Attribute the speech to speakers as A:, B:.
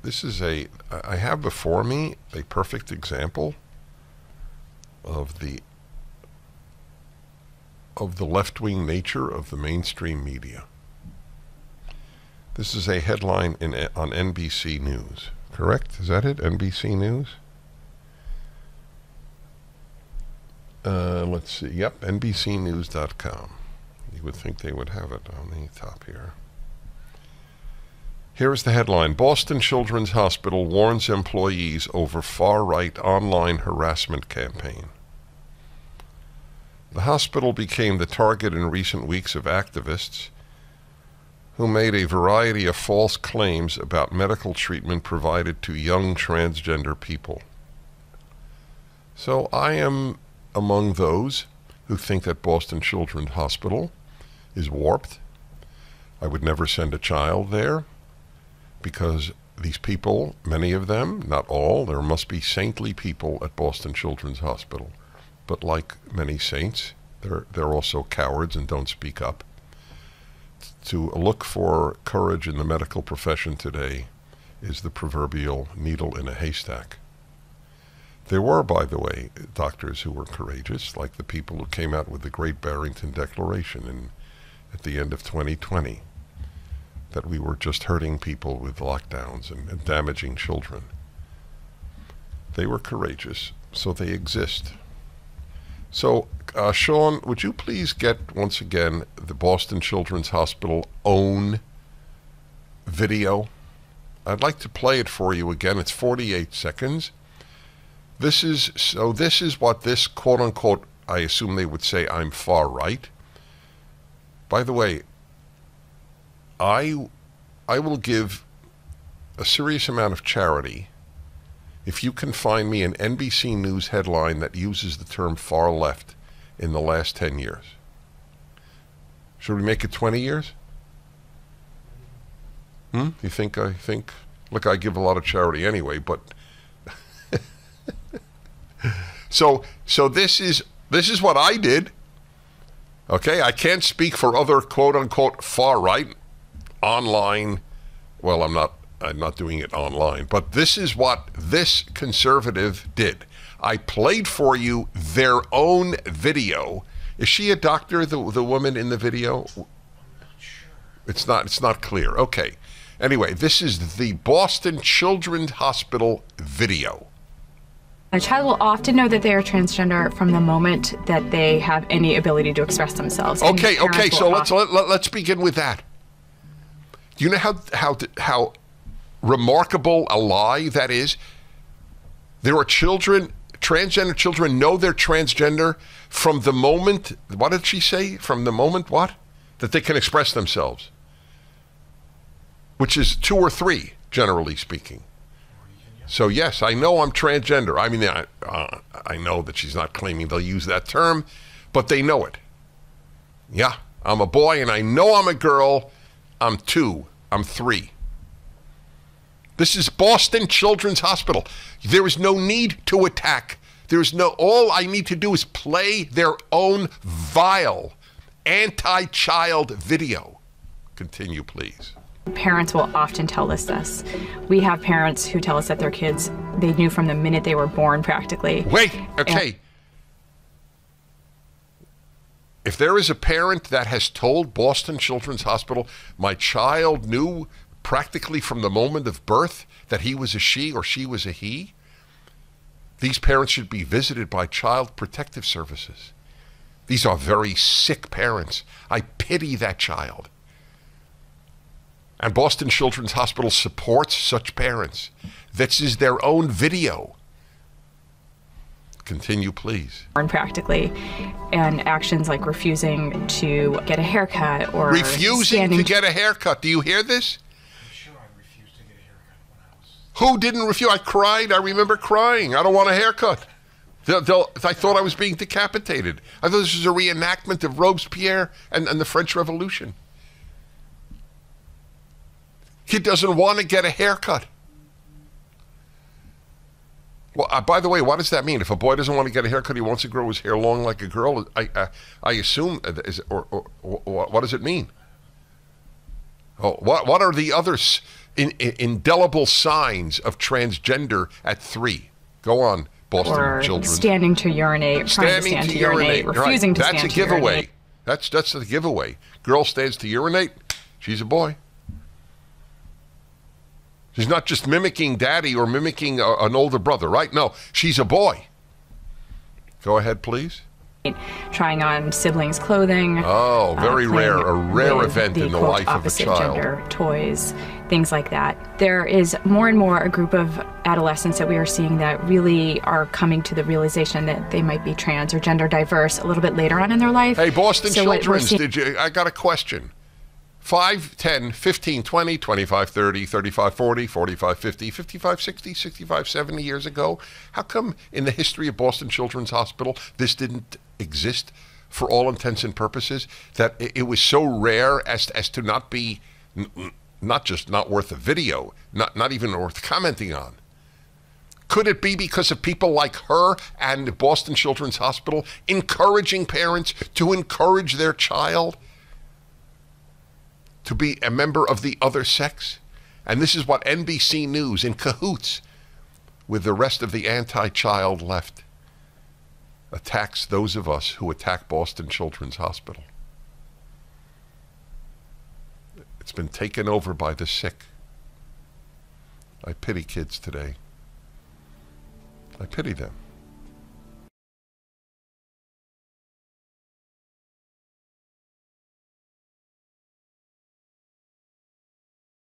A: This is I have before me a perfect example of the left-wing nature of the mainstream media. This is a headline on NBC News, correct? Is that it? NBC News? Let's see. Yep, NBCnews.com. You would think they would have it on the top here. Here's the headline. Boston Children's Hospital warns employees over far-right online harassment campaign. The hospital became the target in recent weeks of activists who made a variety of false claims about medical treatment provided to young transgender people. So I am among those who think that Boston Children's Hospital is warped. I would never send a child there because these people, many of them, not all, there must be saintly people at Boston Children's Hospital. But like many saints, they're also cowards and don't speak up. To look for courage in the medical profession today is the proverbial needle in a haystack. There were, by the way, doctors who were courageous, like the people who came out with the Great Barrington Declaration at the end of 2020, that we were just hurting people with lockdowns and damaging children. They were courageous, so they exist. So, Sean, would you please get, once again, the Boston Children's Hospital own video? I'd like to play it for you again. It's 48 seconds. This is what this quote-unquote, I assume they would say I'm far right. By the way, I will give a serious amount of charity if you can find me an NBC News headline that uses the term far left in the last 10 years. Should we make it 20 years? You think look, I give a lot of charity anyway, but so this is what I did. Okay, I can't speak for other quote unquote far right online. Well, I'm not doing it online, but this is what this conservative did. I played for you their own video. Is she a doctor, the woman in the video? I'm not sure. It's not clear. Okay. Anyway, this is the Boston Children's Hospital video.
B: A child will often know that they are transgender from the moment that they have any ability to express themselves.
A: Okay. So let's begin with that. Do you know how remarkable a lie that is? There are children, transgender children know they're transgender from the moment, what did she say? From the moment what? That they can express themselves. Which is 2 or 3, generally speaking. So yes, I know I'm transgender. I mean, I know that she's not claiming they'll use that term, but they know it. Yeah, I'm a boy and I know I'm a girl. I'm 2, I'm 3. This is Boston Children's Hospital. There is no need to attack. All I need to do is play their own vile anti-child video. Continue, please.
B: Parents will often tell us this. We have parents who tell us that their kids, they knew from the minute they were born practically.
A: Wait, okay. If there is a parent that has told Boston Children's Hospital, my child knew practically from the moment of birth that he was a she or she was a he, these parents should be visited by Child Protective Services. These are very sick parents. I pity that child. And Boston Children's Hospital supports such parents. This is their own video. Continue, please.
B: Practically, and actions like refusing to get a haircut or
A: refusing to get a haircut. Do you hear this?
C: I'm sure I refused to get a haircut when I was...
A: Who didn't refuse? I cried. I remember crying. I don't want a haircut. I thought I was being decapitated. I thought this was a reenactment of Robespierre and the French Revolution. Kid doesn't want to get a haircut. Well, by the way, what does that mean? If a boy doesn't want to get a haircut, he wants to grow his hair long like a girl. I assume, or what does it mean? Oh, what are the other indelible signs of transgender at 3. Go on, Boston
B: or
A: children.
B: standing to urinate, trying to stand to urinate, refusing to stand to urinate.
A: That's a giveaway. That's the giveaway. Girl stands to urinate, she's a boy. She's not just mimicking daddy or mimicking an older brother, right? No, she's a boy. Go ahead, please.
B: Trying on siblings' clothing.
A: Oh, very rare. A rare event in the
B: quote,
A: life of a
B: opposite
A: child.
B: Gender toys, things like that. There is more and more a group of adolescents that we are seeing that really are coming to the realization that they might be trans or gender diverse a little bit later on in their life.
A: Hey, Boston
B: So what we're
A: Children's, I got a question. 5, 10, 15, 20, 25, 30, 35, 40, 45, 50, 55, 60, 65, 70 years ago, how come in the history of Boston Children's Hospital this didn't exist for all intents and purposes, that it was so rare as to not be, not just not worth a video, not even worth commenting on? Could it be because of people like her and Boston Children's Hospital encouraging parents to encourage their child to be a member of the other sex? And this is what NBC News, in cahoots with the rest of the anti-child left, attacks those of us who attack Boston Children's Hospital. It's been taken over by the sick. I pity kids today. I pity them.